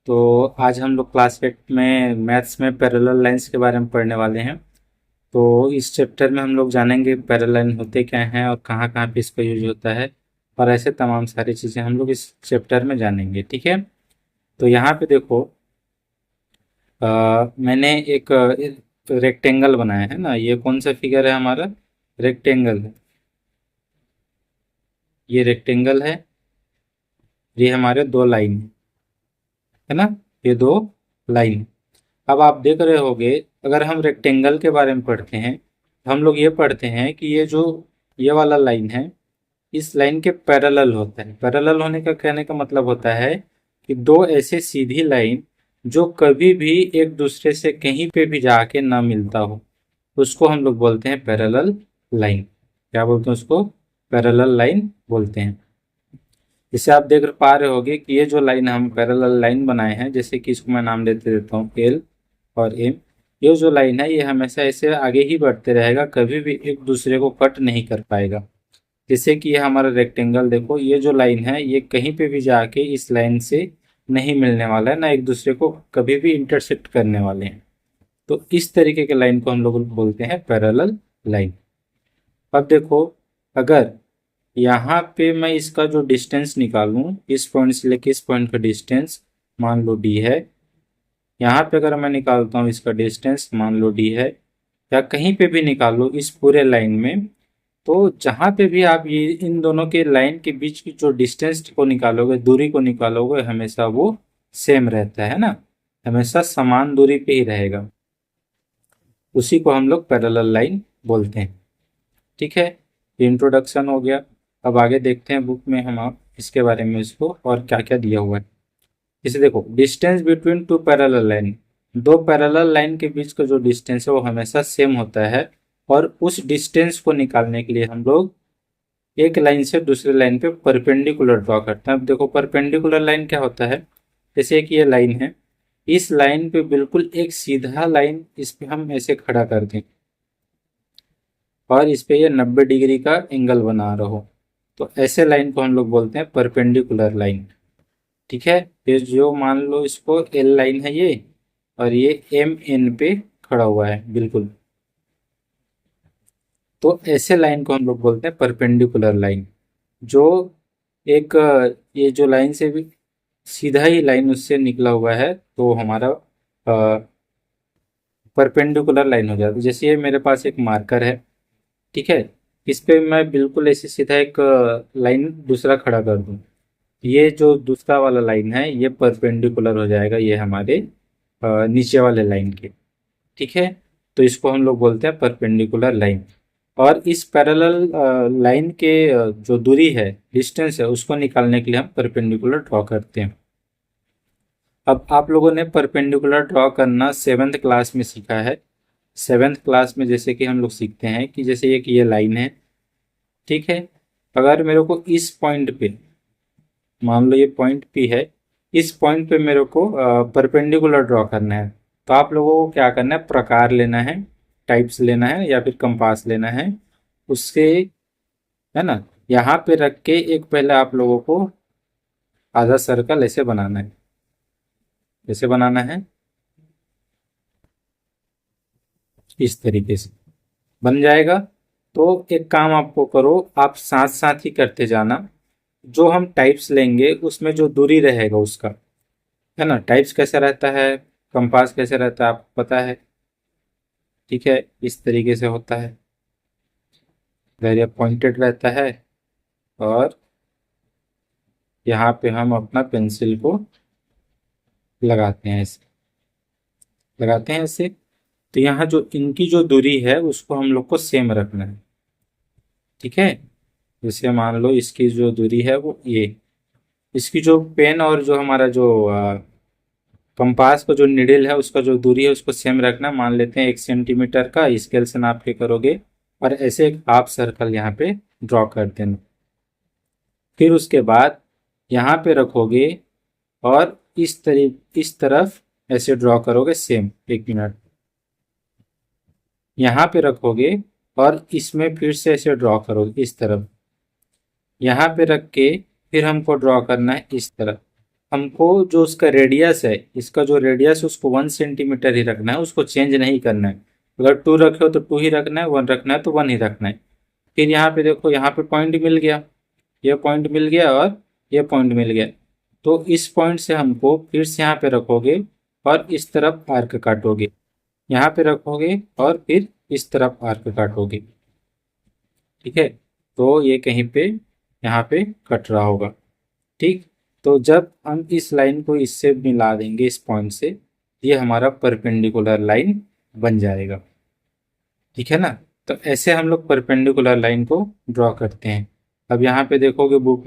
तो आज हम लोग क्लास 8 में मैथ्स में पैरेलल लाइंस के बारे में पढ़ने वाले हैं। तो इस चैप्टर में हम लोग जानेंगे पैरेलल लाइन होते क्या हैं और कहाँ कहाँ पे इसका यूज होता है, और ऐसे तमाम सारी चीज़ें हम लोग इस चैप्टर में जानेंगे। ठीक है, तो यहाँ पे देखो, मैंने एक रेक्टेंगल बनाया है ना। ये कौन सा फिगर है हमारा? रेक्टेंगल है। ये रेक्टेंगल है, ये हमारे दो लाइन है ना, ये दो लाइन। अब आप देख रहे होगे, अगर हम रेक्टेंगल के बारे में पढ़ते हैं तो हम लोग ये पढ़ते हैं कि ये जो ये वाला लाइन है, इस लाइन के पैरेलल होता है। पैरेलल होने का कहने का मतलब होता है कि दो ऐसे सीधी लाइन जो कभी भी एक दूसरे से कहीं पे भी जाके ना मिलता हो, उसको हम लोग बोलते हैं पैरेलल लाइन। क्या बोलते हैं उसको? पैरेलल लाइन बोलते हैं। जैसे आप देख पा रहे होगे कि ये जो लाइन हम पैरेलल लाइन बनाए हैं, जैसे कि इसको मैं नाम देते देता हूँ एल और एम। ये जो लाइन है ये हमेशा ऐसे आगे ही बढ़ते रहेगा, कभी भी एक दूसरे को कट नहीं कर पाएगा। जैसे कि ये हमारा रेक्टेंगल देखो, ये जो लाइन है ये कहीं पे भी जाके इस लाइन से नहीं मिलने वाला है, ना एक दूसरे को कभी भी इंटरसेक्ट करने वाले हैं। तो इस तरीके के लाइन को हम लोग बोलते हैं पैरेलल लाइन। अब देखो, अगर यहाँ पे मैं इसका जो डिस्टेंस निकालूं, इस पॉइंट से लेके इस पॉइंट का डिस्टेंस मान लो डी है। यहाँ पे अगर मैं निकालता हूँ इसका डिस्टेंस, मान लो डी है, या कहीं पे भी निकालो इस पूरे लाइन में, तो जहाँ पे भी आप ये इन दोनों के लाइन के बीच की जो डिस्टेंस को निकालोगे, दूरी को निकालोगे, हमेशा वो सेम रहता है ना, हमेशा समान दूरी पे ही रहेगा। उसी को हम लोग पैरेलल लाइन बोलते हैं। ठीक है, इंट्रोडक्शन हो गया। अब आगे देखते हैं बुक में हम आप इसके बारे में, इसको और क्या क्या दिया हुआ है। इसे देखो, distance between to parallel line, दो पैरेलल लाइन के बीच का जो डिस्टेंस है वो हमेशा सेम होता है। और उस डिस्टेंस को निकालने के लिए हम लोग एक लाइन से दूसरे लाइन पे परपेंडिकुलर ड्रॉ करते हैं। अब देखो, परपेंडिकुलर लाइन क्या होता है? जैसे कि ये लाइन है, इस लाइन पे बिल्कुल एक सीधा लाइन इस पे हम ऐसे खड़ा कर दें और इस पे ये 90 डिग्री का एंगल बना रहो, तो ऐसे लाइन को हम लोग बोलते हैं परपेंडिकुलर लाइन। ठीक है, ये जो मान लो इसको एल लाइन है ये, और ये एम एन पे खड़ा हुआ है बिल्कुल, तो ऐसे लाइन को हम लोग बोलते हैं परपेंडिकुलर लाइन। जो एक ये जो लाइन से भी सीधा ही लाइन उससे निकला हुआ है, तो हमारा परपेंडिकुलर लाइन हो जाता है। जैसे ये मेरे पास एक मार्कर है, ठीक है, इस पे मैं बिल्कुल ऐसे सीधा एक लाइन दूसरा खड़ा कर दूं, ये जो दूसरा वाला लाइन है ये परपेंडिकुलर हो जाएगा ये हमारे नीचे वाले लाइन के। ठीक है, तो इसको हम लोग बोलते हैं परपेंडिकुलर लाइन। और इस पैरेलल लाइन के जो दूरी है, डिस्टेंस है, उसको निकालने के लिए हम परपेंडिकुलर ड्रॉ करते हैं। अब आप लोगों ने परपेंडिकुलर ड्रॉ करना 7th क्लास में सीखा है। 7th क्लास में जैसे कि हम लोग सीखते हैं कि जैसे एक ये लाइन है, ठीक है, अगर मेरे को इस पॉइंट पे, मान लो ये पॉइंट पी है, इस पॉइंट पे मेरे को परपेंडिकुलर ड्रॉ करना है, तो आप लोगों को क्या करना है? प्रकार लेना है, टाइप्स लेना है, या फिर कंपास लेना है। उससे, है ना, यहाँ पे रख के एक पहले आप लोगों को आधा सर्कल ऐसे बनाना है। ऐसे बनाना है, इस तरीके से बन जाएगा। तो एक काम आपको करो, आप साथ साथ ही करते जाना। जो हम टाइप्स लेंगे उसमें जो दूरी रहेगा उसका, है ना, टाइप्स कैसे रहता है, कंपास कैसे रहता है आपको पता है। ठीक है, इस तरीके से होता है, इधर पॉइंटेड रहता है, और यहाँ पे हम अपना पेंसिल को लगाते हैं, ऐसे लगाते हैं ऐसे। तो यहाँ जो इनकी जो दूरी है उसको हम लोग को सेम रखना है। ठीक है, जैसे मान लो इसकी जो दूरी है वो ये, इसकी जो पेन और जो हमारा जो कंपास का जो निडल है उसका जो दूरी है उसको सेम रखना। मान लेते हैं 1 सेंटीमीटर का स्केल से नाप के करोगे, और ऐसे एक हाफ सर्कल यहाँ पे ड्रॉ कर देना। फिर उसके बाद यहाँ पे रखोगे, और इस तरफ ऐसे ड्रॉ करोगे सेम। 1 मिनट, यहाँ पे रखोगे और इसमें फिर से ऐसे ड्रॉ करोगे इस तरफ। यहाँ पे रख के फिर हमको ड्रॉ करना है इस तरफ। हमको जो उसका रेडियस है, इसका जो रेडियस उसको 1 सेंटीमीटर ही रखना है, उसको चेंज नहीं करना है। अगर 2 रखे हो तो 2 ही रखना है, 1 रखना है तो 1 ही रखना है। फिर यहाँ पे देखो, यहाँ पे पॉइंट मिल गया, ये पॉइंट मिल गया और ये पॉइंट मिल गया। तो इस पॉइंट से हमको फिर से यहाँ पे रखोगे और इस तरफ आर्क काटोगे, यहाँ पे रखोगे और फिर इस तरफ आर्क काटोगे। ठीक है, तो ये कहीं पे यहाँ पे कट रहा होगा। ठीक, तो जब हम इस लाइन को इससे मिला देंगे इस पॉइंट से, ये हमारा परपेंडिकुलर लाइन बन जाएगा। ठीक है ना, तो ऐसे हम लोग परपेंडिकुलर लाइन को ड्रॉ करते हैं। अब यहाँ पे देखोगे बुक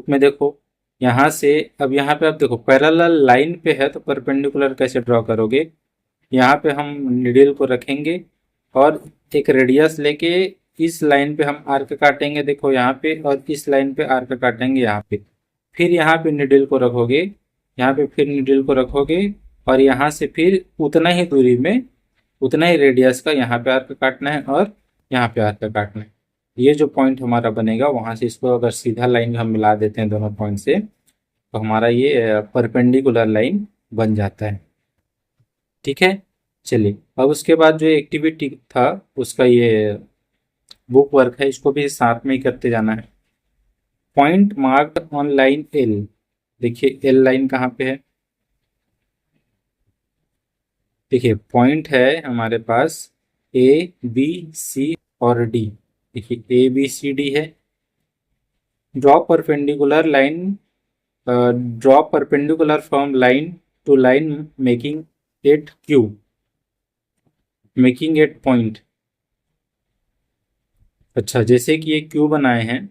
में देखो, यहाँ से अब यहाँ पे आप देखो पैरेलल लाइन पे है तो परपेंडिकुलर कैसे ड्रॉ करोगे। यहाँ पे हम निडल को रखेंगे और एक रेडियस लेके इस लाइन पे हम आर्क काटेंगे, देखो यहाँ पे, और इस लाइन पे आर्क काटेंगे यहाँ पे। फिर यहाँ पे निडल को रखोगे, यहाँ पे फिर निडल को रखोगे और यहाँ से फिर उतना ही दूरी में, उतना ही रेडियस का यहाँ पे आर्क काटना है और यहाँ पे आर्क काटना है। ये जो पॉइंट हमारा बनेगा वहां से इसको अगर सीधा लाइन हम मिला देते हैं दोनों पॉइंट से, तो हमारा ये परपेंडिकुलर लाइन बन जाता है। ठीक है, चलिए अब उसके बाद जो एक्टिविटी था उसका ये बुक वर्क है, इसको भी साथ में ही करते जाना है। Point marked on line L, देखिए एल लाइन कहाँ पे है, देखिए पॉइंट है हमारे पास ए बी सी और डी। देखिए ए बी सी डी है। Draw perpendicular line, draw perpendicular from line to line making at Q, making at point. अच्छा, जैसे कि ये क्यू बनाए हैं,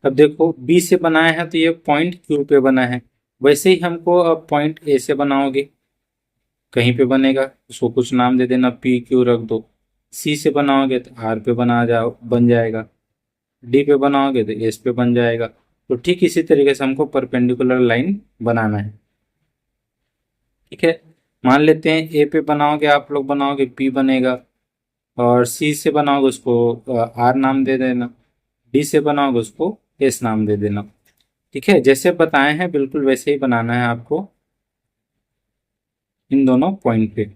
अब देखो बी से बनाया है तो ये पॉइंट क्यू पे बना है, वैसे ही हमको अब पॉइंट ए से बनाओगे, कहीं पे बनेगा उसको कुछ नाम दे देना, पी क्यू रख दो। सी से बनाओगे तो आर पे बन जाएगा। डी पे बनाओगे तो एस पे बन जाएगा। तो ठीक इसी तरीके से हमको परपेंडिकुलर लाइन बनाना है। ठीक है, मान लेते हैं ए पे बनाओगे, आप लोग बनाओगे पी बनेगा, और सी से बनाओगे उसको आर नाम दे देना, डी से बनाओगे उसको एस नाम दे देना। ठीक है, जैसे बताए हैं बिल्कुल वैसे ही बनाना है आपको इन दोनों पॉइंट पे।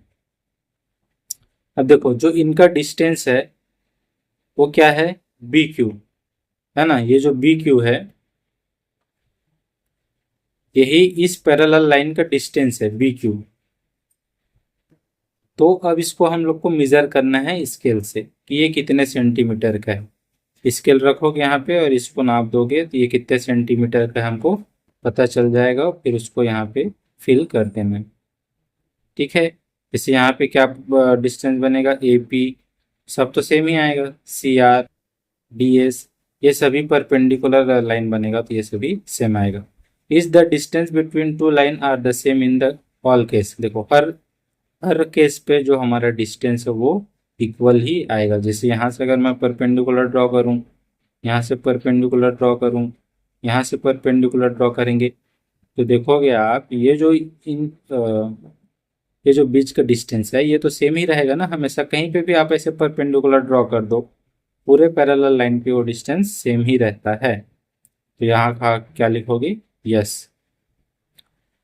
अब देखो जो इनका डिस्टेंस है वो क्या है, बी क्यू है ना, ये जो बी क्यू है यही इस पैरेलल लाइन का डिस्टेंस है बी क्यू। तो अब इसको हम लोग को मेजर करना है स्केल से कि ये कितने सेंटीमीटर का है। स्केल रखोगे यहाँ पे और इसको नाप दोगे तो ये कितने सेंटीमीटर का हमको पता चल जाएगा, फिर उसको यहाँ पे फिल कर देना है। ठीक है, जैसे यहाँ पे क्या डिस्टेंस बनेगा, ए पी सब तो सेम ही आएगा, सी आर डी एस ये सभी परपेंडिकुलर लाइन बनेगा तो ये सभी सेम आएगा। Is the distance between two line are the same in the all case, देखो हर हर केस पे जो हमारा डिस्टेंस है वो इक्वल ही आएगा। जैसे यहाँ से अगर मैं परपेंडिकुलर ड्रॉ करूँ, यहाँ से परपेंडिकुलर ड्रॉ करूँ, यहाँ से परपेंडिकुलर ड्रॉ करेंगे तो देखोगे आप ये जो बीच का डिस्टेंस है ये तो सेम ही रहेगा ना हमेशा। कहीं पे भी आप ऐसे परपेंडिकुलर ड्रॉ कर दो, पूरे पैरेलल लाइन पे वो डिस्टेंस सेम ही रहता है। तो यहाँ का क्या लिखोगे, यस।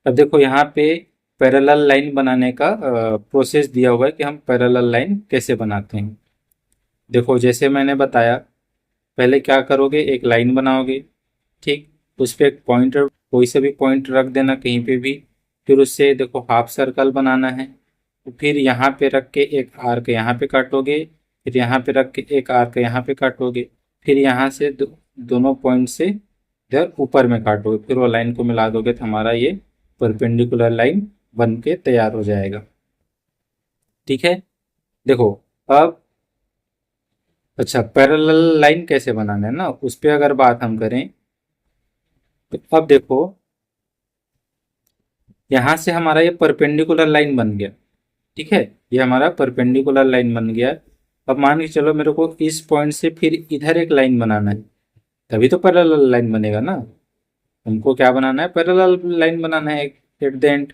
अब देखो यहाँ पे पैरेलल लाइन बनाने का प्रोसेस दिया हुआ है कि हम पैरेलल लाइन कैसे बनाते हैं। देखो जैसे मैंने बताया, पहले क्या करोगे, एक लाइन बनाओगे, ठीक, उस पर एक पॉइंटर कोई से भी पॉइंट रख देना कहीं पे भी। फिर उससे देखो हाफ सर्कल बनाना है, तो फिर यहाँ पे रख के एक आर्क यहाँ पे काटोगे, फिर यहाँ पे रख के एक आर्क यहाँ पे काटोगे, फिर यहाँ से दोनों पॉइंट से इधर ऊपर में काटोगे, फिर वो लाइन को मिला दोगे तो हमारा ये परपेंडिकुलर लाइन बन के तैयार हो जाएगा। ठीक है, देखो अब अच्छा पैरेलल लाइन कैसे बनाना है ना, उस पर अगर बात हम करें तो अब देखो यहां से हमारा ये परपेंडिकुलर लाइन बन गया। ठीक है, ये हमारा परपेंडिकुलर लाइन बन गया। अब मान के चलो मेरे को इस पॉइंट से फिर इधर एक लाइन बनाना है, तभी तो पैरेलल लाइन बनेगा ना। हमको क्या बनाना है, पैरेलल लाइन बनाना है एट द एंड।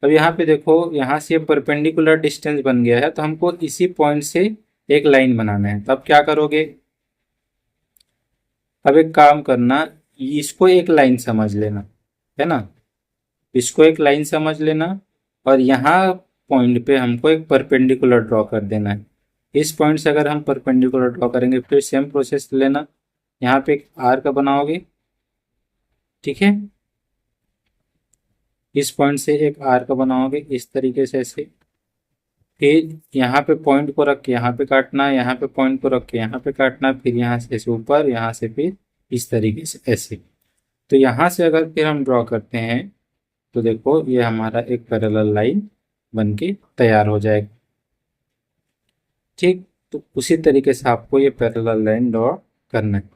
अब यहाँ पे देखो, यहाँ से परपेंडिकुलर डिस्टेंस बन गया है, तो हमको इसी पॉइंट से एक लाइन बनाना है। तब क्या करोगे, अब एक काम करना, इसको एक लाइन समझ लेना, है ना, इसको एक लाइन समझ लेना, और यहाँ पॉइंट पे हमको एक परपेंडिकुलर ड्रॉ कर देना है। इस पॉइंट से अगर हम परपेंडिकुलर ड्रॉ करेंगे, फिर सेम प्रोसेस लेना, यहाँ पे एक आर्क बनाओगे, ठीक है, इस पॉइंट से एक आर्क बनाओगे इस तरीके से ऐसे, फिर यहाँ पे पॉइंट को रख के यहाँ पे काटना है, यहाँ पे पॉइंट को रख के यहाँ पे काटना है, फिर यहाँ से ऐसे ऊपर, यहाँ से फिर इस तरीके से ऐसे। तो यहाँ से अगर फिर हम ड्रॉ करते हैं तो देखो ये हमारा एक पैरेलल लाइन बन के तैयार हो जाएगा। ठीक, तो उसी तरीके से आपको ये पैरेलल लाइन ड्रॉ करना है।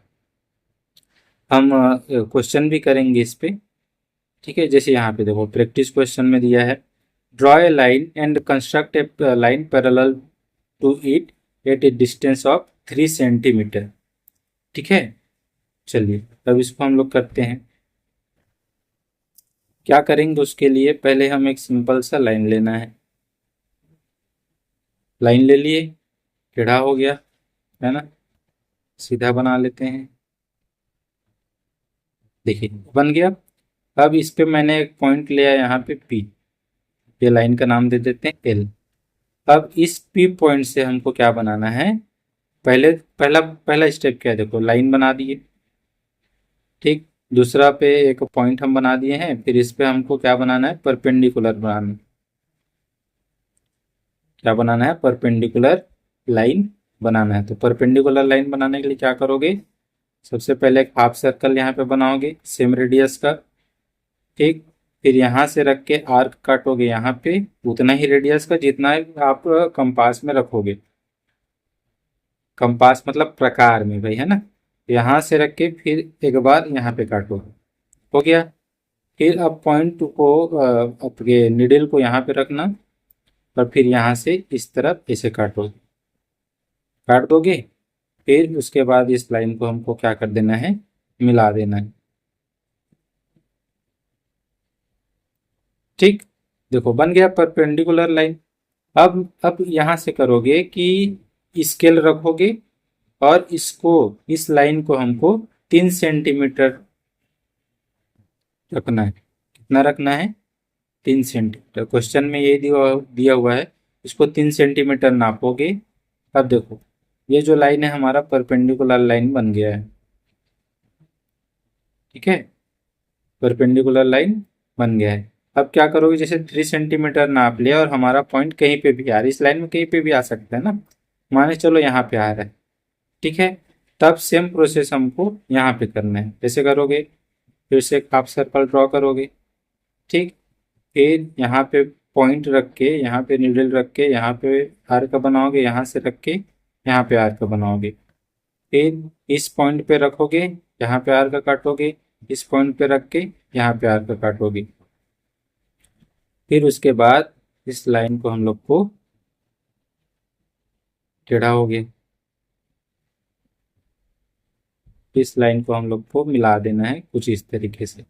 हम क्वेश्चन भी करेंगे इस पे, ठीक है। जैसे यहाँ पे देखो प्रैक्टिस क्वेश्चन में दिया है, draw a line and construct a line parallel to it at a distance of 3 centimetre, ठीक है। चलिए अब इसको हम लोग करते हैं। क्या करेंगे उसके लिए, पहले हम एक सिंपल सा लाइन लेना है, लाइन ले लिए, टेढ़ा हो गया, है ना, सीधा बना लेते हैं, देखिए बन गया। अब इस पे मैंने एक पॉइंट लिया यहाँ पे P, ये लाइन का नाम दे देते हैं L। अब इस P पॉइंट से हमको क्या बनाना है, पहला स्टेप क्या है, देखो लाइन बना दिए, ठीक। दूसरा पे एक पॉइंट हम बना दिए हैं, फिर इस पे हमको क्या बनाना है, परपेंडिकुलर बनाना, क्या बनाना है, परपेंडिकुलर लाइन बनाना है। तो परपेंडिकुलर लाइन बनाने के लिए क्या करोगे, सबसे पहले एक हाफ सर्कल यहाँ पे बनाओगे सेम रेडियस का, ठीक। फिर यहाँ से रख के आर्क काटोगे यहाँ पे उतना ही रेडियस का जितना आप कंपास में रखोगे, कंपास मतलब प्रकार में भाई, है ना। यहाँ से रख के फिर एक बार यहाँ पे काटो, हो गया। फिर अब पॉइंट को आपके निडल को यहाँ पे रखना, और फिर यहाँ से इस तरफ ऐसे काट दोगे। फिर उसके बाद इस लाइन को हमको क्या कर देना है, मिला देना है, ठीक। देखो बन गया परपेंडिकुलर लाइन। अब यहाँ से करोगे कि स्केल रखोगे, और इसको, इस लाइन को हमको 3 सेंटीमीटर रखना है। कितना रखना है, 3 सेंटीमीटर। क्वेश्चन में ये दिया हुआ है, इसको 3 सेंटीमीटर नापोगे। अब देखो ये जो लाइन है हमारा परपेंडिकुलर लाइन बन गया है, ठीक है, परपेंडिकुलर लाइन बन गया है। अब क्या करोगे, जैसे 3 सेंटीमीटर नाप लिया और हमारा पॉइंट कहीं पे भी आ रहा है, इस लाइन में कहीं पे भी आ सकता है ना, माने चलो यहाँ पे आ रहा है, ठीक है। तब सेम प्रोसेस हमको यहाँ पे करना है। कैसे करोगे, फिर से एक हाफ सर्कल ड्रॉ करोगे, ठीक। फिर यहाँ पे पॉइंट रख के, यहाँ पे नीडल रख के, यहाँ पे आर्क बनाओगे, यहाँ से रख के यहाँ पे आर्क बनाओगे। फिर इस पॉइंट पे रखोगे, यहाँ पे आर्क काटोगे, इस पॉइंट पे रख के यहाँ पे आर्क काटोगे। फिर उसके बाद इस लाइन को हम लोग को टेढ़ा हो गया, इस लाइन को हम लोग को मिला देना है कुछ इस तरीके से,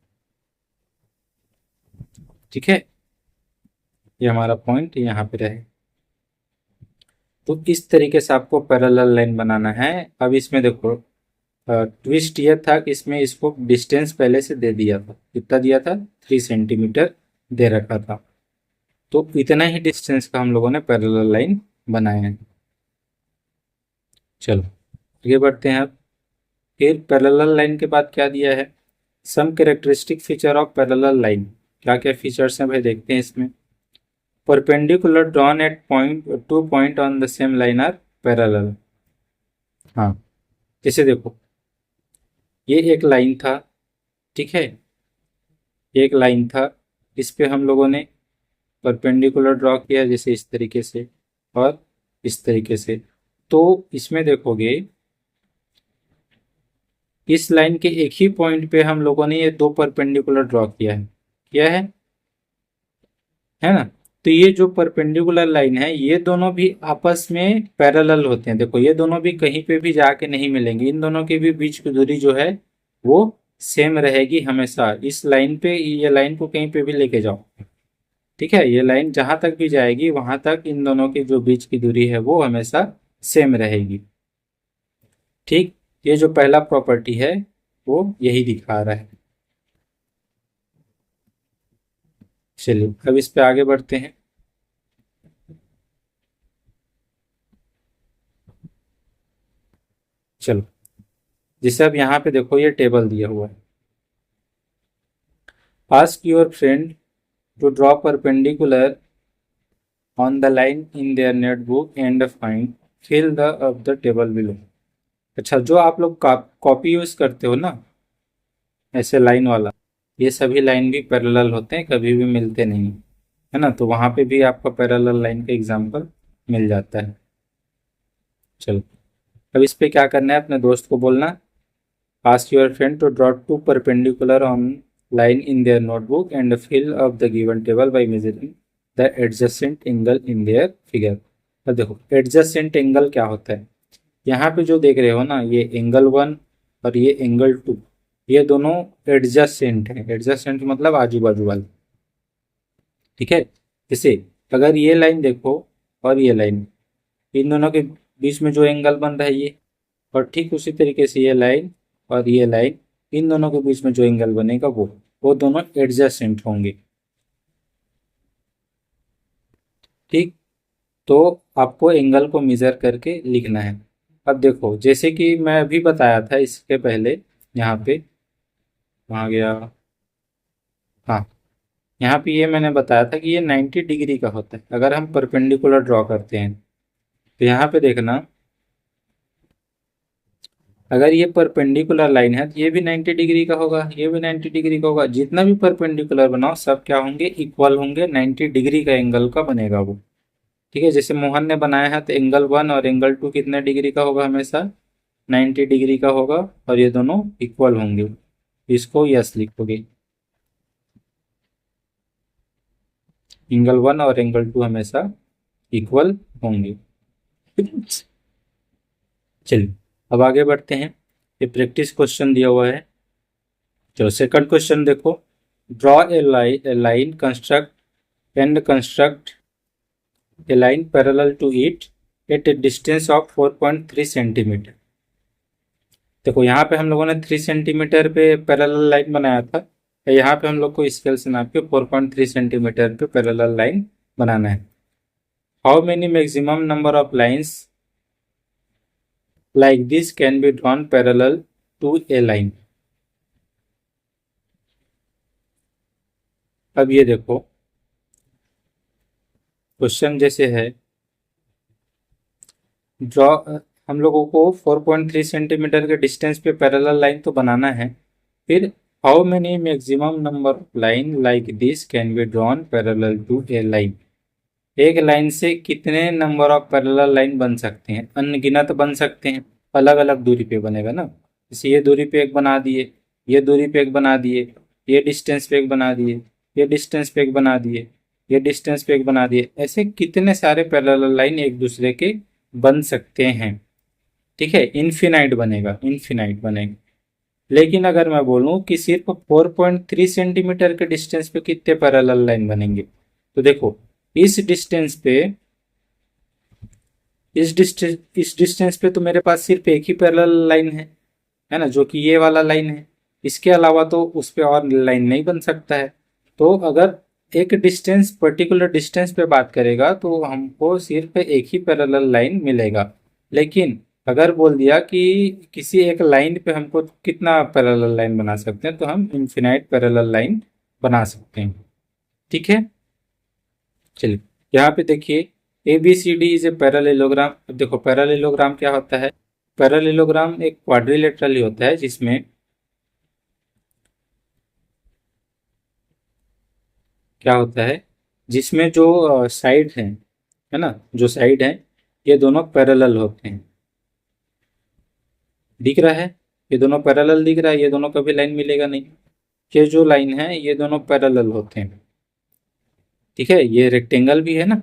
ठीक है। ये हमारा पॉइंट यहाँ पे रहे। तो इस तरीके से आपको पैरेलल लाइन बनाना है। अब इसमें देखो ट्विस्ट ये था कि इसमें इसको डिस्टेंस पहले से दे दिया था, कितना दिया था, 3 सेंटीमीटर दे रखा था। तो इतना ही डिस्टेंस का हम लोगों ने पैरेलल लाइन बनाया है। चलो आगे बढ़ते हैं। अब फिर पैरेलल लाइन के बाद क्या दिया है, some characteristic feature of parallel line. क्या क्या फीचर्स हैं भाई, देखते हैं इसमें। Perpendicular drawn at point 2 point on the same line are parallel. हाँ, जैसे देखो ये एक लाइन था, ठीक है, एक लाइन था, इस पे हम लोगों ने परपेंडिकुलर ड्रॉ किया, जैसे इस तरीके से और इस तरीके से। तो इसमें देखोगे इस लाइन के एक ही पॉइंट पे हम लोगों ने ये 2 परपेंडिकुलर ड्रॉ किया है ना। तो ये जो परपेंडिकुलर लाइन है, ये दोनों भी आपस में पैरेलल होते हैं। देखो ये दोनों भी कहीं पे भी जाके नहीं मिलेंगे, इन दोनों के भी बीच की दूरी जो है वो सेम रहेगी हमेशा। इस लाइन पे, ये लाइन को कहीं पे भी लेके जाओ, ठीक है, ये लाइन जहां तक भी जाएगी वहां तक इन दोनों की जो बीच की दूरी है वो हमेशा सेम रहेगी। ठीक, ये जो पहला प्रॉपर्टी है वो यही दिखा रहा है। चलिए अब इस पे आगे बढ़ते हैं। चलो, जैसे अब यहाँ पे देखो ये टेबल दिया हुआ है। Ask your friend to draw perpendicular on the line in their notebook and find fill the of the table below. अच्छा, जो आप लोग कॉपी यूज करते हो ना, ऐसे लाइन वाला, ये सभी लाइन भी पैरेलल होते हैं, कभी भी मिलते नहीं, है ना। तो वहां पे भी आपका पैरेलल लाइन का एग्जांपल मिल जाता है। चलो, अब इस पे क्या करना है, अपने दोस्त को बोलना ask your friend to draw two perpendicular on line in their notebook and fill up the given table by measuring the adjacent angle in their figure. अब देखो एडजेसेंट एंगल क्या होता है, यहाँ पे जो देख रहे हो ना, ये एंगल 1 और ये एंगल 2, ये दोनों एडजेसेंट है। एडजेसेंट मतलब आजू बाजू वाले, ठीक है। जैसे अगर ये लाइन देखो और ये लाइन, इन दोनों के बीच में जो एंगल बन रहा है ये, और ठीक उसी तरीके से ये लाइन और ये लाइन, इन दोनों के बीच में जो एंगल बनेगा वो दोनों एडजेसेंट होंगे। ठीक, तो आपको एंगल को मेजर करके लिखना है। अब देखो जैसे कि मैं अभी बताया था इसके पहले, यहाँ पे वहाँ गया, हाँ, यहाँ पे ये मैंने बताया था कि ये 90 डिग्री का होता है अगर हम परपेंडिकुलर ड्रॉ करते हैं। तो यहाँ पे देखना, अगर ये परपेंडिकुलर लाइन है तो ये भी 90 डिग्री का होगा, ये भी 90 डिग्री का होगा। जितना भी परपेंडिकुलर बनाओ सब क्या होंगे, इक्वल होंगे, 90 डिग्री का एंगल का बनेगा वो। ठीक है, जैसे मोहन ने बनाया है तो एंगल 1 और एंगल 2 कितने डिग्री का होगा, हमेशा 90 डिग्री का होगा, और ये दोनों इक्वल होंगे। इसको यस लिखोगे, एंगल 1 और एंगल 2 हमेशा इक्वल होंगे। चलिए अब आगे बढ़ते हैं। ये प्रैक्टिस क्वेश्चन दिया हुआ है। चलो सेकंड क्वेश्चन देखो, draw a line construct a line parallel to it at a distance of 4.3 centimetre. देखो यहाँ पे हम लोगों ने 3 सेंटीमीटर पे पैरेलल लाइन बनाया था, यहाँ पे हम लोग को स्केल से नाप के 4.3 सेंटीमीटर पे पैरेलल लाइन बनाना है। How many maximum number of lines like this can be drawn parallel to a line. अब ये देखो क्वेश्चन जैसे है, ड्रॉ, हम लोगों को 4.3 सेंटीमीटर के डिस्टेंस पे पैरेलल लाइन तो बनाना है। फिर how many maximum number of line like this can be drawn parallel to a line. एक लाइन से कितने नंबर ऑफ पैरेलल लाइन बन सकते हैं, अनगिनत बन सकते हैं, अलग अलग दूरी पे बनेगा ना। जैसे ये दूरी पे एक बना दिए, ये दूरी पे एक बना दिए, ये डिस्टेंस पे एक बना दिए, ये डिस्टेंस पे एक बना दिए, ये डिस्टेंस पे एक बना दिए, ऐसे कितने सारे पैरेलल लाइन एक दूसरे के बन सकते हैं। ठीक है, इन्फिनाइट बनेगा, इन्फिनाइट बनेगा। लेकिन अगर मैं बोलूं कि सिर्फ 4.3 सेंटीमीटर के डिस्टेंस पे कितने पैरेलल लाइन बनेंगे, तो देखो इस डिस्टेंस पे, इस डिस्टेंस पे तो मेरे पास सिर्फ एक ही पैरेलल लाइन है ना, जो कि ये वाला लाइन है। इसके अलावा तो उस पे और लाइन नहीं बन सकता है। तो अगर एक डिस्टेंस, पर्टिकुलर डिस्टेंस पे बात करेगा तो हमको सिर्फ एक ही पैरेलल लाइन मिलेगा। लेकिन अगर बोल दिया कि किसी एक लाइन पे हमको कितना पैरेलल लाइन बना सकते हैं, तो हम इन्फिनाइट पैरेलल लाइन बना सकते हैं। ठीक है, चलिए यहाँ पे देखिए A B C D is a parallelogram. अब देखो पैरेललोग्राम क्या होता है, पैरेललोग्राम एक क्वाड्रिलेटरल ही होता है जिसमें क्या होता है, जिसमें जो साइड है ना, जो साइड है ये दोनों पैरेलल होते हैं। दिख रहा है, ये दोनों पैरेलल दिख रहा है, ये दोनों कभी लाइन मिलेगा नहीं। ये जो लाइन है ये दोनों पैरेलल होते हैं। ठीक है, ये रेक्टेंगल भी है ना,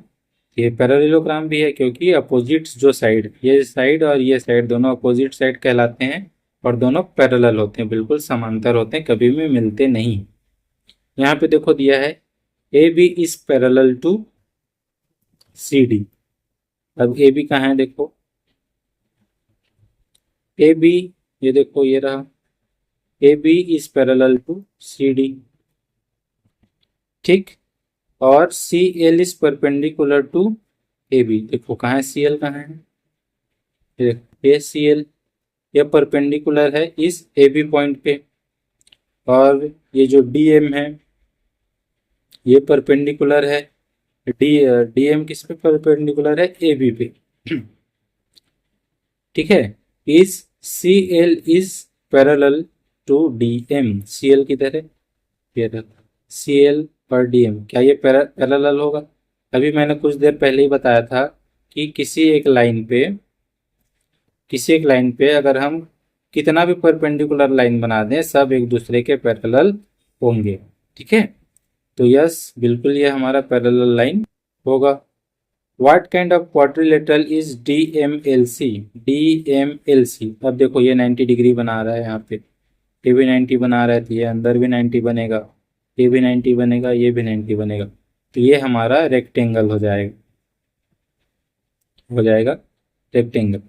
ये पैरेललोग्राम भी है, क्योंकि अपोजिट जो साइड, ये साइड और ये साइड दोनों अपोजिट साइड कहलाते हैं, और दोनों पैरेलल होते हैं, बिल्कुल समांतर होते हैं, कभी भी मिलते नहीं। यहाँ पे देखो दिया है A B is parallel to C D. अब ए बी कहाँ है देखो, ए बी ये देखो ये रहा, A B is parallel to C D, ठीक। और C L is perpendicular to A B, देखो कहाँ है सी एल, कहाँ है ये सी एल, ये परपेंडिकुलर है इस ए बी पॉइंट पे। और ये जो डी एम है ये परपेंडिकुलर है डी डी एम किस पे परपेंडिकुलर है, ए बी पे, ठीक है। इस C L is parallel to D M, C L की तरह ये सी एल और डी एम, क्या ये पैरेलल होगा? अभी मैंने कुछ देर पहले ही बताया था कि किसी एक लाइन पे अगर हम कितना भी परपेंडिकुलर लाइन बना दें सब एक दूसरे के पैरेलल होंगे, ठीक है। तो यस बिल्कुल ये हमारा पैरेलल लाइन होगा। What kind of quadrilateral is D M L C, D M L C. अब देखो ये 90 डिग्री बना रहा है, यहाँ पे ये भी 90 बना रहा है, तो ये अंदर भी 90 बनेगा, ये भी 90 बनेगा, ये भी 90 बनेगा, तो ये हमारा रेक्टेंगल हो जाएगा रेक्टेंगल।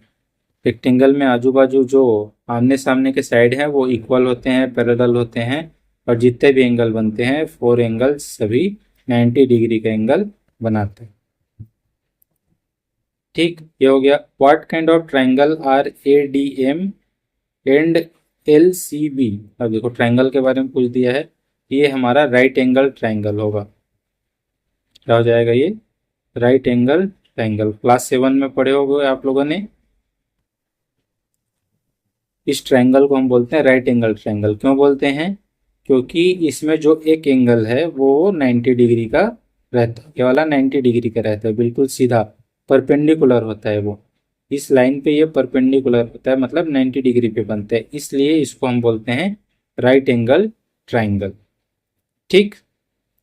रेक्टेंगल में आजू बाजू जो आमने सामने के साइड हैं वो इक्वल होते हैं, पैरेलल होते हैं, और जितने भी एंगल बनते हैं 4 एंगल्स सभी 90 डिग्री का एंगल बनाते हैं, ठीक। ये हो गया। What kind of triangle are A D M and L C B. अब देखो ट्राइंगल के बारे में पूछ दिया है, ये हमारा राइट एंगल ट्राइंगल होगा। क्या हो जाएगा ये? Right angle triangle. क्लास 7 में पढ़े होंगे आप लोगों ने। इस ट्राइंगल को हम बोलते हैं राइट एंगल ट्राइंगल। क्यों बोलते हैं? क्योंकि इसमें जो एक एंगल है वो 90 डिग्री का रहता है, ये वाला 90 डिग्री का रहता है, बिल्कुल सीधा परपेंडिकुलर होता है वो। इस लाइन पे ये परपेंडिकुलर होता है, मतलब 90 डिग्री पे बनता है, इसलिए इसको हम बोलते हैं राइट एंगल ट्राइंगल, ठीक।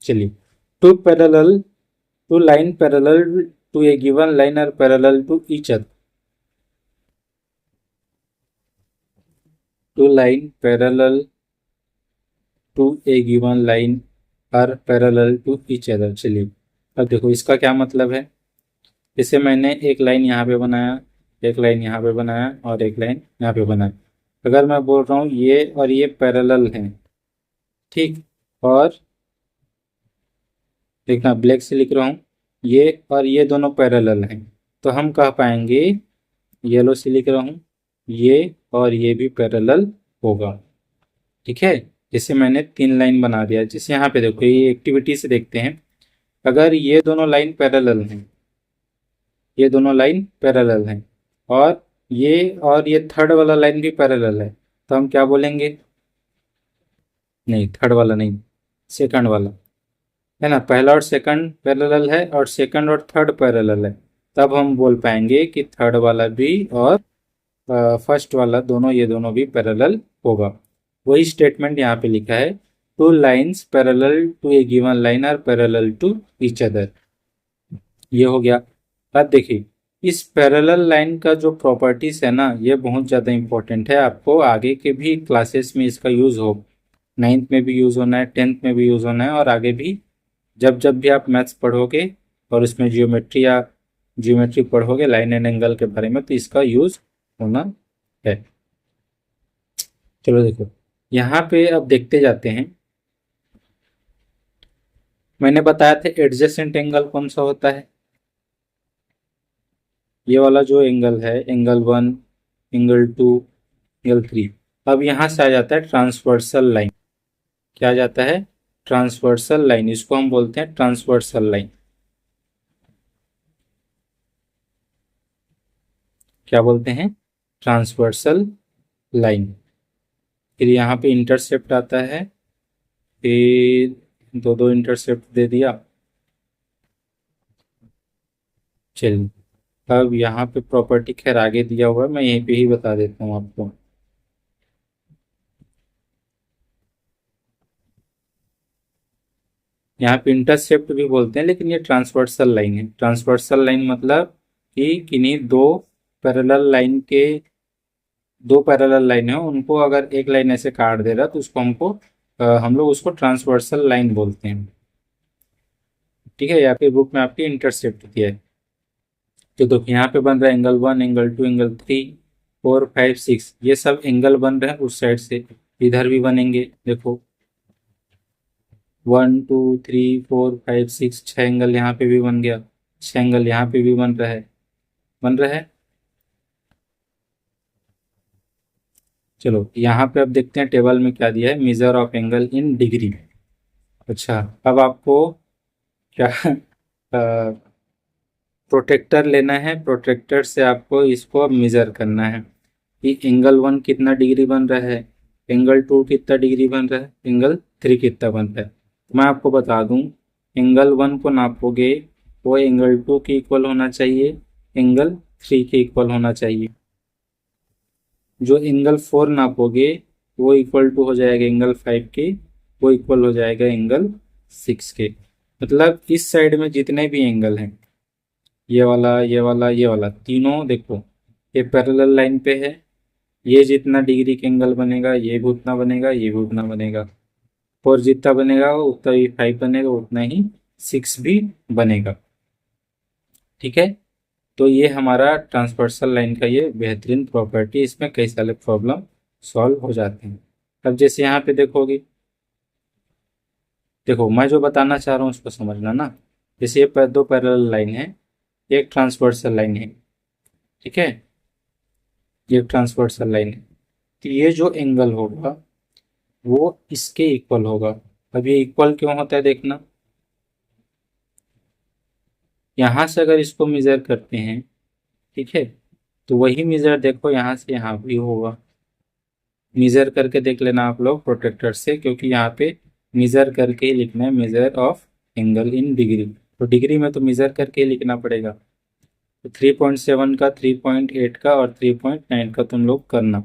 चलिए, two line parallel to a given line are parallel to each other. Two line parallel to a given line are parallel to each other. चलिए, अब देखो इसका क्या मतलब है। जैसे मैंने एक लाइन यहाँ पे बनाया, एक लाइन यहाँ पे बनाया और एक लाइन यहाँ पे बनाया। अगर मैं बोल रहा हूँ ये और ये पैरेलल हैं, ठीक, और देखना ब्लैक से लिख रहा हूँ, ये और ये दोनों पैरेलल हैं, तो हम कह पाएंगे, येलो से लिख रहा हूँ, ये और ये भी पैरेलल होगा, ठीक है। जैसे मैंने 3 लाइन बना दिया, जैसे यहाँ पे देखो ये एक्टिविटी से देखते हैं। अगर ये दोनों लाइन पैरेलल हैं, ये दोनों लाइन पैरेलल हैं, और ये थर्ड वाला लाइन भी पैरेलल है, तो हम क्या बोलेंगे? नहीं, थर्ड वाला नहीं, सेकंड वाला है ना। पहला और सेकंड पैरेलल है और सेकंड और थर्ड पैरेलल है, तब हम बोल पाएंगे कि थर्ड वाला भी और फर्स्ट वाला दोनों, ये दोनों भी पैरेलल होगा। वही स्टेटमेंट यहाँ पे लिखा है, two lines parallel to a given line are parallel to each other. ये हो गया। अब देखिए इस पैरेलल लाइन का जो प्रॉपर्टीज है ना, ये बहुत ज़्यादा इंपॉर्टेंट है, आपको आगे के भी क्लासेस में इसका यूज़ हो, 9th में भी यूज़ होना है, 10th में भी यूज़ होना है, और आगे भी जब जब भी आप मैथ्स पढ़ोगे और उसमें जियोमेट्री पढ़ोगे लाइन एंड एंगल के बारे में, तो इसका यूज़ होना है। चलो देखो यहाँ पे अब देखते जाते हैं। मैंने बताया था एडजेसेंट एंगल कौन सा होता है, ये वाला जो एंगल है, एंगल 1, एंगल 2, एंगल 3। अब यहाँ से आ जाता है ट्रांसवर्सल लाइन। क्या आ जाता है? Transversal line. इसको हम बोलते हैं ट्रांसवर्सल लाइन। क्या बोलते हैं? Transversal line. फिर यहाँ पे इंटरसेप्ट आता है, फिर दो इंटरसेप्ट दे दिया। चलिए, अब यहाँ पे प्रॉपर्टी खैर आगे दिया हुआ है, मैं यहीं पे ही बता देता हूँ आपको। यहाँ पे इंटरसेप्ट भी बोलते हैं, लेकिन ये ट्रांसवर्सल लाइन है। ट्रांसवर्सल लाइन मतलब कि किन्हीं दो पैरेलल लाइन है, उनको अगर एक लाइन ऐसे काट दे रहा तो उसको हम लोग उसको ट्रांसवर्सल लाइन बोलते हैं। ठीक है, या फिर बुक में आपकी इंटरसेप्ट दिया है। तो देखो यहाँ पे बन रहा है एंगल 1, एंगल 2, एंगल 3, 4, 5, 6, ये सब एंगल बन रहे हैं उस साइड से, इधर भी बनेंगे। देखो 1, 2, 3, 4, 5, 6, 6 एंगल यहाँ पे भी बन गया, 6 एंगल यहाँ पे भी बन रहा है, बन रहा है। चलो यहाँ पे अब देखते हैं टेबल में क्या दिया है, measure of angle in degree. अच्छा, अब आपको क्या प्रोटेक्टर लेना है, प्रोटेक्टर से आपको इसको अब मेजर करना है कि एंगल 1 कितना डिग्री बन रहा है, एंगल 2 कितना डिग्री बन रहा है, एंगल 3 कितना बन रहा है। तो मैं आपको बता दूं, एंगल 1 को नापोगे वो एंगल 2 के इक्वल होना चाहिए, एंगल 3 के इक्वल होना चाहिए। जो एंगल 4 नापोगे वो इक्वल टू हो जाएगा एंगल 5 के, वो इक्वल हो जाएगा एंगल 6 के। मतलब इस साइड में जितने भी एंगल हैं, ये वाला, ये वाला, ये वाला, तीनों देखो ये पैरेलल लाइन पे है। ये जितना डिग्री के एंगल बनेगा ये भी उतना बनेगा, ये भी उतना बनेगा। और जितना बनेगा उतना ही 5 बनेगा, उतना ही 6 भी बनेगा। ठीक है, तो ये हमारा ट्रांसवर्सल लाइन का ये बेहतरीन प्रॉपर्टी, इसमें कई सारे प्रॉब्लम सॉल्व हो जाते हैं। अब जैसे यहाँ पे देखोगे, देखो मैं जो बताना चाह रहा हूँ उसको समझना ना। जैसे ये दो पैरेलल लाइन है, एक ट्रांसवर्सल लाइन है, ठीक है, ये ट्रांसवर्सल लाइन है। तो ये जो एंगल होगा वो इसके इक्वल होगा। अब ये इक्वल क्यों होता है देखना, यहाँ से अगर इसको मेजर करते हैं, ठीक है, तो वही मेजर देखो यहाँ से यहाँ भी होगा। मेजर करके देख लेना आप लोग प्रोटेक्टर से, क्योंकि यहाँ पे मेजर करके ही लिखना है, measure of angle in degree. तो डिग्री में तो मेजर करके ही लिखना पड़ेगा। तो 3.7 का, 3.8 का और 3.9 का तुम लोग करना।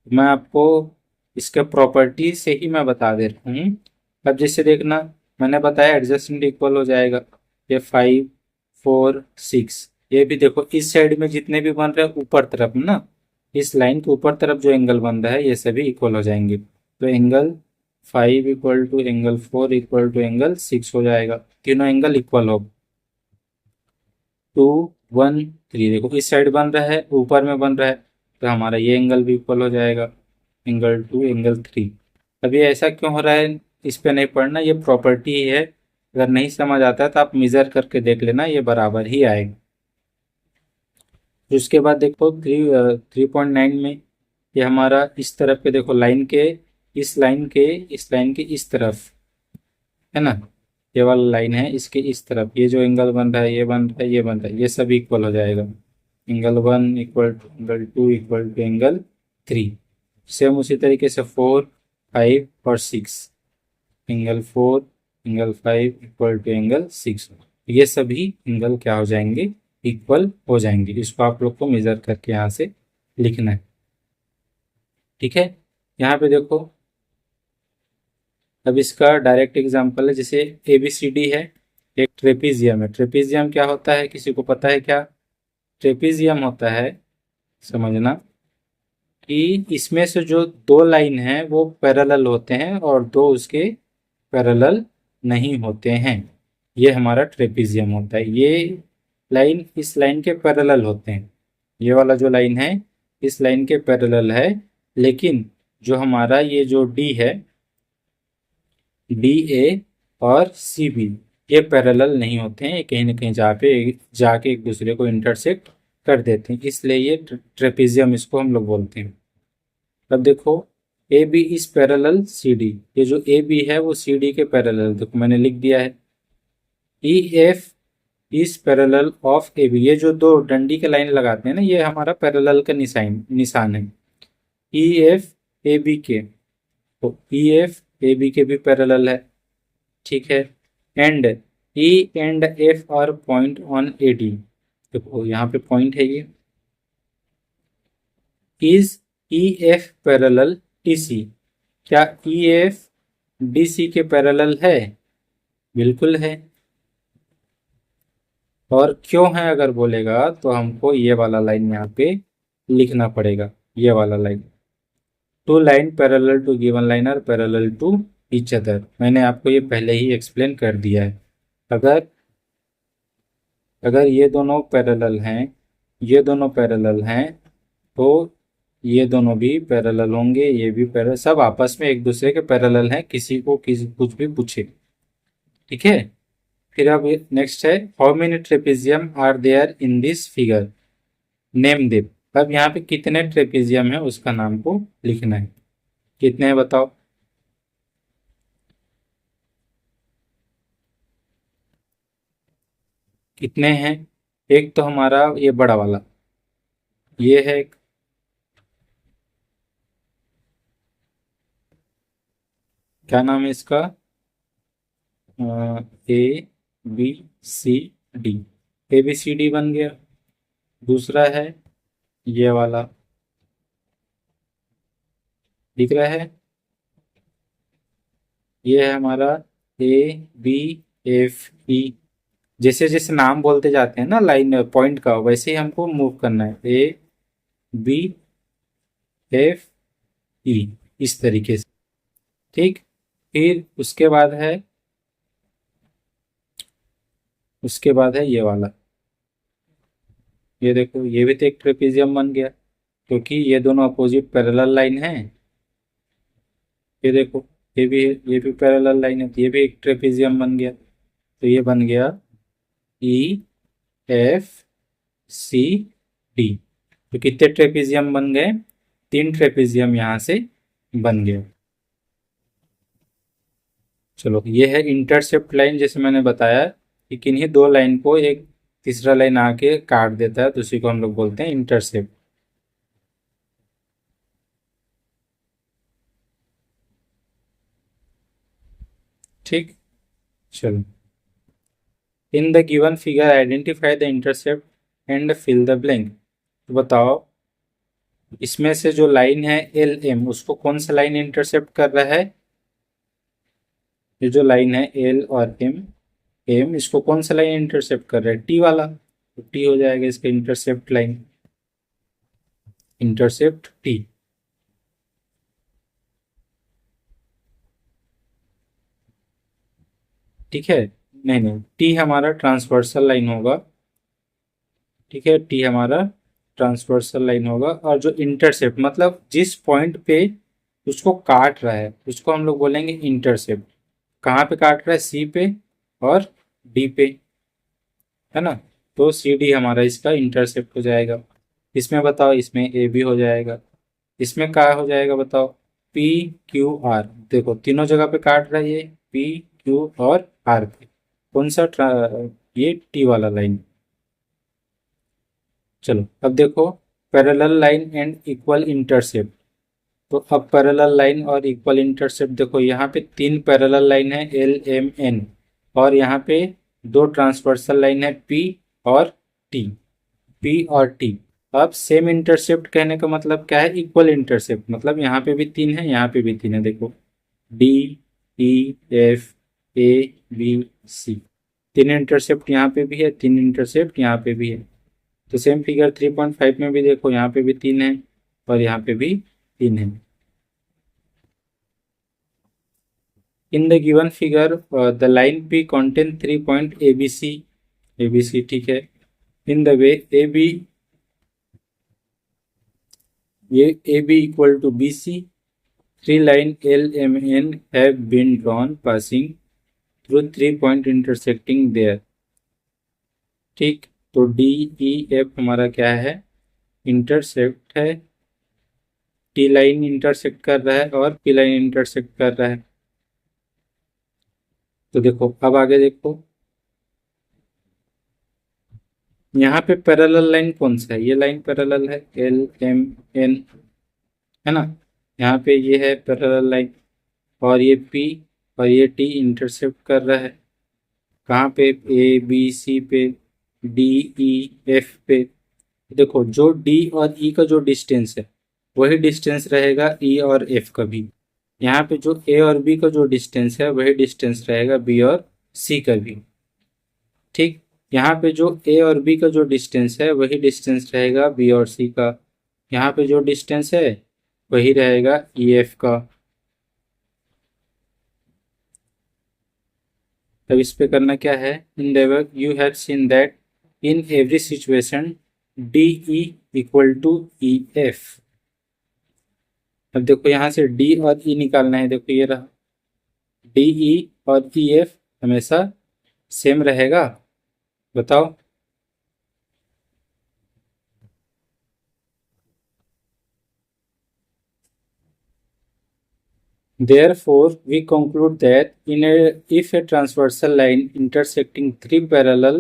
मैं आपको इसके प्रॉपर्टी से ही मैं बता दे रहा हूँ। अब जैसे देखना, मैंने बताया एडजस्टेंट इक्वल हो जाएगा, ये 5, 4, 6, ये भी देखो इस साइड में जितने भी बन रहे हैं ऊपर तरफ ना, इस लाइन के ऊपर तरफ जो एंगल बन रहा है ये सभी इक्वल हो जाएंगे। तो angle 5 equal to angle 4 equal to angle 6 हो जाएगा, तीनों एंगल इक्वल हो। 2, 1, 3, देखो इस साइड बन रहा है, ऊपर में बन रहा है, तो हमारा ये एंगल भी इक्वल हो जाएगा, एंगल 2, एंगल 3। अभी ऐसा क्यों हो रहा है इस पे नहीं पढ़ना, ये प्रॉपर्टी ही है। अगर नहीं समझ आता है तो आप मेजर करके देख लेना, ये बराबर ही आएगा। उसके बाद देखो 3.9 में ये हमारा इस तरफ के, देखो लाइन के इस लाइन के इस लाइन के इस तरफ है ना, ये वाला लाइन है, इसके इस तरफ ये जो एंगल बन रहा है, ये बन रहा है, ये बन रहा है, ये सब इक्वल हो जाएगा। Angle 1 equal to angle 2 equal to angle 3। Same उसी तरीके से 4, 5 और 6, angle 4, angle 5 equal to angle 6, ये सभी एंगल क्या हो जाएंगे, इक्वल हो जाएंगे। इसको आप लोग को मेजर करके यहाँ से लिखना है। ठीक है, यहाँ पे देखो, अब इसका डायरेक्ट एग्जांपल है, जैसे ABCD है, एक ट्रेपीजियम है। ट्रेपीजियम क्या होता है, किसी को पता है क्या? ट्रेपीजियम होता है, समझना कि इसमें से जो दो लाइन है वो पैरेलल होते हैं और दो उसके पैरेलल नहीं होते हैं, ये हमारा ट्रेपीजियम होता है। ये लाइन इस लाइन के पैरेलल होते हैं, ये वाला जो लाइन है इस लाइन के पैरेलल है, लेकिन जो हमारा ये जो डी है, DA और CB, ये पैरेलल नहीं होते हैं, ये कहीं ना कहीं जाके एक दूसरे को इंटरसेक्ट कर देते हैं, इसलिए ये ट्रेपीजियम इसको हम लोग बोलते हैं। अब देखो AB इज पैरेलल CD, ये जो AB है वो CD के पैरेलल, देखो मैंने लिख दिया है। EF is parallel of AB, ये जो दो डंडी के लाइन लगाते हैं ना, ये हमारा पैरेलल का निशान है। EF AB के, तो EF AB के भी पैरेलल है, ठीक है। And E and F are point on AD, देखो यहाँ पे पॉइंट है ये। इज EF पैरेलल DC, क्या EF DC के पैरेलल है? बिल्कुल है। और क्यों है अगर बोलेगा तो हमको ये वाला लाइन यहाँ पे लिखना पड़ेगा, ये वाला line. To line parallel to given line are parallel to each other, मैंने आपको ये पहले ही एक्सप्लेन कर दिया है। अगर अगर ये दोनों पैरेलल हैं, ये दोनों पैरेलल हैं, तो ये दोनों भी पैरेलल होंगे, ये भी पैरेलल, सब आपस में एक दूसरे के पैरेलल हैं, किसी को किसी कुछ भी पूछे। ठीक है। फिर अब नेक्स्ट है, how many trapezium are there in this figure, name them. अब यहाँ पे कितने ट्रेपेजियम है उसका नाम को लिखना है। कितने हैं बताओ। कितने हैं। एक तो हमारा ये बड़ा वाला, ये है एक, क्या नाम है इसका, A B C D, A B C D बन गया। दूसरा है ये वाला, दिख रहा है, ये है हमारा ए बी एफ ई। जैसे जैसे नाम बोलते जाते हैं ना लाइन पॉइंट का, वैसे ही हमको मूव करना है, ए बी एफ ई, इस तरीके से। ठीक। फिर उसके बाद है ये वाला, ये देखो, ये भी तो एक ट्रेपेजियम बन गया, क्योंकि ये दोनों अपोजिट पैरेलल लाइन है। ये देखो, ये भी पैरेलल लाइन है, तो ये भी एक ट्रेपेजियम बन गया। तो ये बन गया ई एफ सी डी। तो कितने ट्रेपेजियम बन गए, 3 ट्रेपेजियम यहाँ से बन गए। चलो, ये है इंटरसेप्ट लाइन। जैसे मैंने बताया कि किन्हीं दो लाइन को एक तीसरा लाइन आके काट देता है, तो उसी को हम लोग बोलते हैं इंटरसेप्ट। ठीक। चलो, in the given figure identify the intercept and fill the blank. तो बताओ, इसमें से जो लाइन है एल एम, उसको कौन सा लाइन इंटरसेप्ट कर रहा है। ये जो लाइन है एल और एम, एम इसको कौन सा लाइन इंटरसेप्ट कर रहा है, टी वाला, तो टी हो जाएगा इसका इंटरसेप्ट लाइन, इंटरसेप्ट टी। ठीक है। नहीं नहीं, टी हमारा ट्रांसवर्सल लाइन होगा। ठीक है, टी हमारा ट्रांसवर्सल लाइन होगा, और जो इंटरसेप्ट मतलब जिस पॉइंट पे उसको काट रहा है, उसको हम लोग बोलेंगे इंटरसेप्ट। कहाँ पे काट रहा है, सी पे और डी पे, है ना। तो सी डी हमारा इसका इंटरसेप्ट हो जाएगा। इसमें बताओ, इसमें ए बी हो जाएगा, इसमें क्या हो जाएगा बताओ, पी क्यू आर। देखो तीनों जगह पे काट रहा है ये, पी क्यू और आर पे। कौन सा ये टी वाला लाइन। चलो अब देखो, parallel line and equal intercept. तो अब पैरेलल लाइन और इक्वल इंटरसेप्ट देखो, यहाँ पे 3 पैरेलल लाइन है एल एम एन, और यहाँ पे 2 ट्रांसवर्सल लाइन है पी और टी, पी और टी। अब सेम इंटरसेप्ट कहने का मतलब क्या है, इक्वल इंटरसेप्ट, मतलब यहाँ पे भी 3 है, यहाँ पे भी 3 है। देखो D E F A B C, 3 intercept यहाँ पे भी है, 3 इंटरसेप्ट यहाँ पे भी है। तो सेम फिगर 3.5 में भी देखो, यहाँ पे भी 3 है और यहाँ पे भी 3 है। In the given figure the line P contain 3 point A B C, A B C. ठीक है। In the way A B, ये A B equal to B C, 3 line L M N have been drawn passing through 3 point intersecting there। ठीक। तो D E F हमारा क्या है, intercept है, T line intersect कर रहा है और पी लाइन इंटरसेक्ट कर रहा है। तो देखो अब आगे देखो, यहाँ पे पैरेलल लाइन कौन सा है, ये लाइन पैरेलल है एल एम एन, है ना। यहाँ पे ये है पैरेलल लाइन, और ये पी और ये टी इंटरसेप्ट कर रहा है कहाँ पे, ए बी सी पे, डी ई एफ पे। देखो जो डी और ई का जो डिस्टेंस है, वही डिस्टेंस रहेगा ई और एफ का भी। यहाँ पे जो ए और बी का जो डिस्टेंस है, वही डिस्टेंस रहेगा बी और सी का भी। ठीक। यहाँ पे जो ए और बी का जो डिस्टेंस है, वही डिस्टेंस रहेगा बी और सी का। यहाँ पे जो डिस्टेंस है, वही रहेगा ई एफ का, अब इस पे करना क्या है, in the you have seen that in every situation D E equal to E F. अब देखो यहाँ से डी और ई निकालना है, देखो ये रहा डी ई और ई एफ हमेशा सेम रहेगा, बताओ। Therefore, we conclude that if a transversal line intersecting three parallel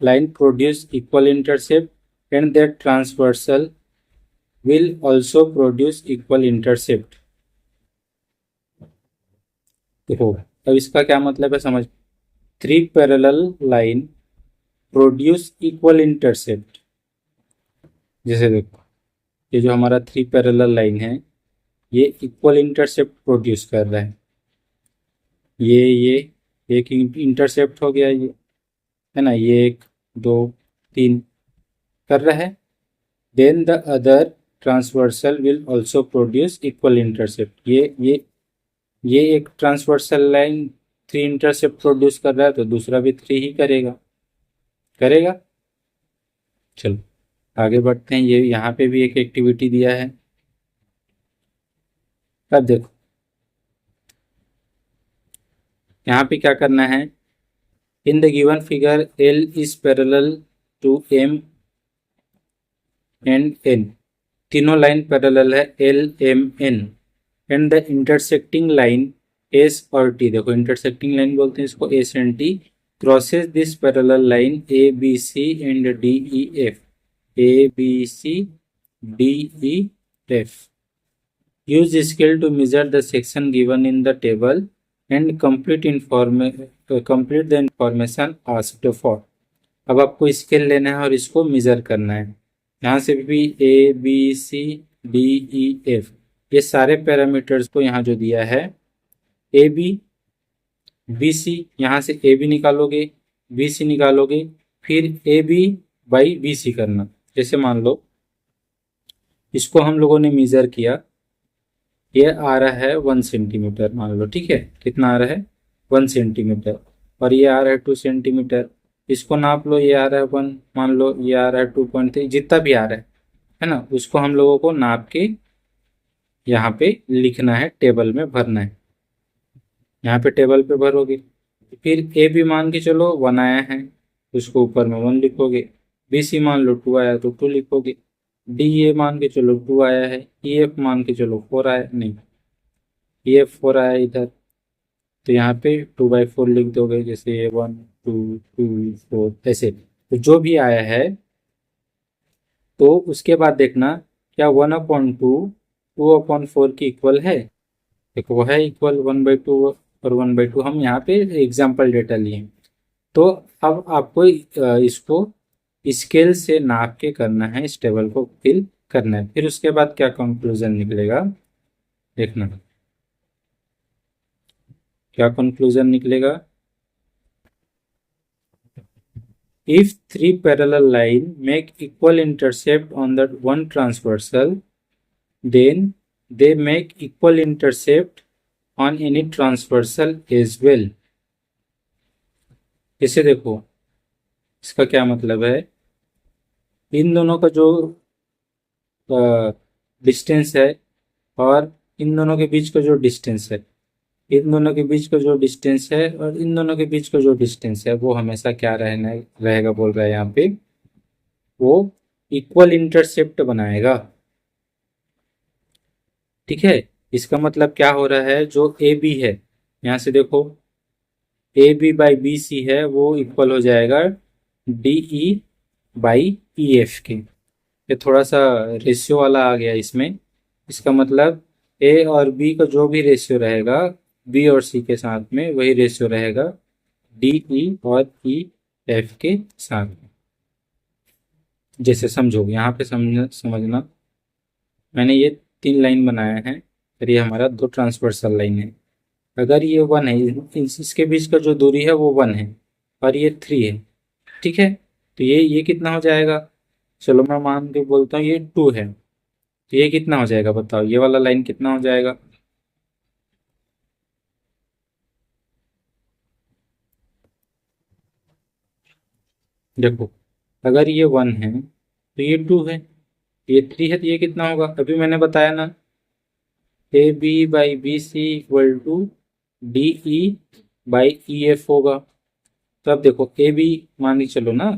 lines produce equal intercept, and that transversal will also produce equal intercept। देखो अब इसका क्या मतलब है समझ, three parallel line produce equal intercept. जैसे देखो ये जो हमारा थ्री पैरेलल लाइन है ये इक्वल इंटरसेप्ट प्रोड्यूस कर रहा है, ये एक इंटरसेप्ट हो गया ये, है ना, ये एक दो तीन कर रहा है। Then the other transversal will also produce equal intercept. ये एक transversal line three intercept produce कर रहा है तो दूसरा भी थ्री ही करेगा। चलो आगे बढ़ते हैं, ये यहाँ पे भी एक एक्टिविटी दिया है। अब देखो यहाँ पे क्या करना है, in the given figure L is parallel to M and N, तीनों लाइन पैरेलल है L M N, and the intersecting line S और टी, देखो इंटरसेक्टिंग लाइन बोलते हैं इसको S and T, crosses this parallel line A B C and D E F, A B C D E F. Use scale to measure the section given in the table and complete the information asked for. अब आपको scale लेना है और इसको major करना है। यहाँ से भी A B C D E F ये सारे पैरामीटर्स को यहाँ जो दिया है ए बी सी, यहाँ से ए बी निकालोगे बी सी निकालोगे, फिर A B by B C करना। जैसे मान लो इसको हम लोगों ने मेजर किया, ये आ रहा है 1 सेंटीमीटर मान लो, ठीक है, कितना आ रहा है 1 सेंटीमीटर, और ये आ रहा है 2 सेंटीमीटर, इसको नाप लो, ये आ रहा है 1, मान लो ये आ रहा है 2.3, जितना भी आ रहा है ना, उसको हम लोगों को नाप के यहाँ पे लिखना है, टेबल में भरना है। यहाँ पे टेबल पे भरोगे, फिर ए बी मान के चलो 1 आया है, उसको ऊपर में 1 लिखोगे, बी सी मान लो 2 आया तो 2 लिखोगे, डी ए मान के चलो 2 आया है, ई एफ मान के चलो 4 आया, नहीं ई एफ 4 आया इधर, तो यहाँ पे 2/4 लिख दोगे, जैसे ये 1 2 2 4 ऐसे, तो जो भी आया है। तो उसके बाद देखना क्या 1/2 2/4 की इक्वल है, देखो वो है इक्वल 1/2 और 1/2, हम यहाँ पे एग्जाम्पल डेटा लिए। तो अब आपको इसको स्केल से नाप के करना है, इस टेबल को फिल करना है, फिर उसके बाद क्या कंक्लूजन निकलेगा देखना, क्या कंक्लूजन निकलेगा। If three parallel lines make equal intercept on the one transversal, then they make equal intercept on any transversal as well। इसे देखो इसका क्या मतलब है, इन दोनों का जो डिस्टेंस है और इन दोनों के बीच का जो डिस्टेंस है, इन दोनों के बीच का जो डिस्टेंस है और इन दोनों के बीच का जो डिस्टेंस है वो हमेशा क्या रहेगा बोल रहा है यहाँ पे, वो इक्वल इंटरसेप्ट बनाएगा, ठीक है। इसका मतलब क्या हो रहा है, जो ए बी है यहाँ से देखो A B by B C है वो इक्वल हो जाएगा D E by E F के। ये थोड़ा सा रेशियो वाला आ गया इसमें, इसका मतलब ए और बी का जो भी रेशियो रहेगा बी और सी के साथ में वही रेशियो रहेगा डी ई और ई एफ के साथ में। जैसे समझो यहाँ पे समझना, मैंने ये 3 लाइन बनाया है और ये हमारा 2 ट्रांसवर्सल लाइन है। अगर ये 1 है, इसके बीच का जो दूरी है वो 1 है और ये 3 है, ठीक है, तो ये कितना हो जाएगा, चलो मैं मान के बोलता हूँ ये 2 है, तो ये कितना हो जाएगा बताओ, ये वाला लाइन कितना हो जाएगा, देखो, अगर ये 1 है तो ये 2 है, ये 3 है, तो ये कितना होगा? अभी मैंने बताया ना, A B by B C equal to D E by E F होगा। तो अब देखो, ए बी मान के चलो ना,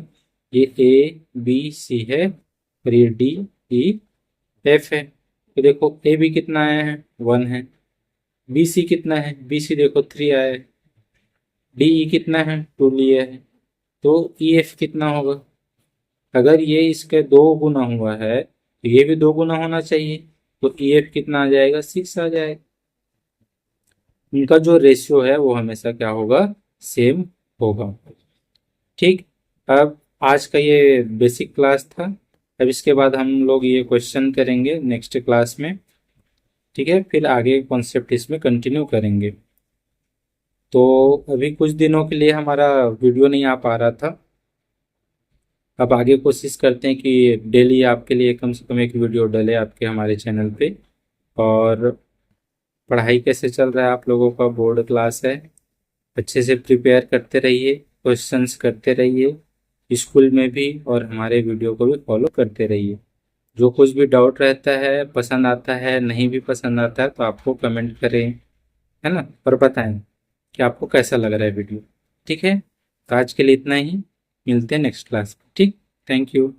ये ए बी सी है और ये डी ई एफ है। तो देखो, ए बी कितना आया है? 1 है। बी सी कितना है? बी सी देखो 3 आया है। डी ई कितना है? 2 लिया है। तो ई एफ कितना होगा? अगर ये इसके 2 गुना हुआ है तो ये भी 2 गुना होना चाहिए। तो ई एफ कितना आ जाएगा? 6 आ जाएगा। इनका जो रेशियो है वो हमेशा क्या होगा? सेम होगा। ठीक। अब आज का ये बेसिक क्लास था। अब इसके बाद हम लोग ये क्वेश्चन करेंगे नेक्स्ट क्लास में। ठीक है, फिर आगे कॉन्सेप्ट इसमें कंटिन्यू करेंगे। तो अभी कुछ दिनों के लिए हमारा वीडियो नहीं आ पा रहा था। अब आगे कोशिश करते हैं कि डेली आपके लिए कम से कम एक वीडियो डले आपके हमारे चैनल पे। और पढ़ाई कैसे चल रहा है आप लोगों का? बोर्ड क्लास है, अच्छे से प्रिपेयर करते रहिए, क्वेश्चंस करते रहिए स्कूल में भी, और हमारे वीडियो को भी फॉलो करते रहिए। जो कुछ भी डाउट रहता है, पसंद आता है, नहीं भी पसंद आता है, तो आपको कमेंट करें, है ना, और बताएं कि आपको कैसा लग रहा है वीडियो। ठीक है, तो आज के लिए इतना ही। मिलते हैं नेक्स्ट क्लास में। ठीक, थैंक यू।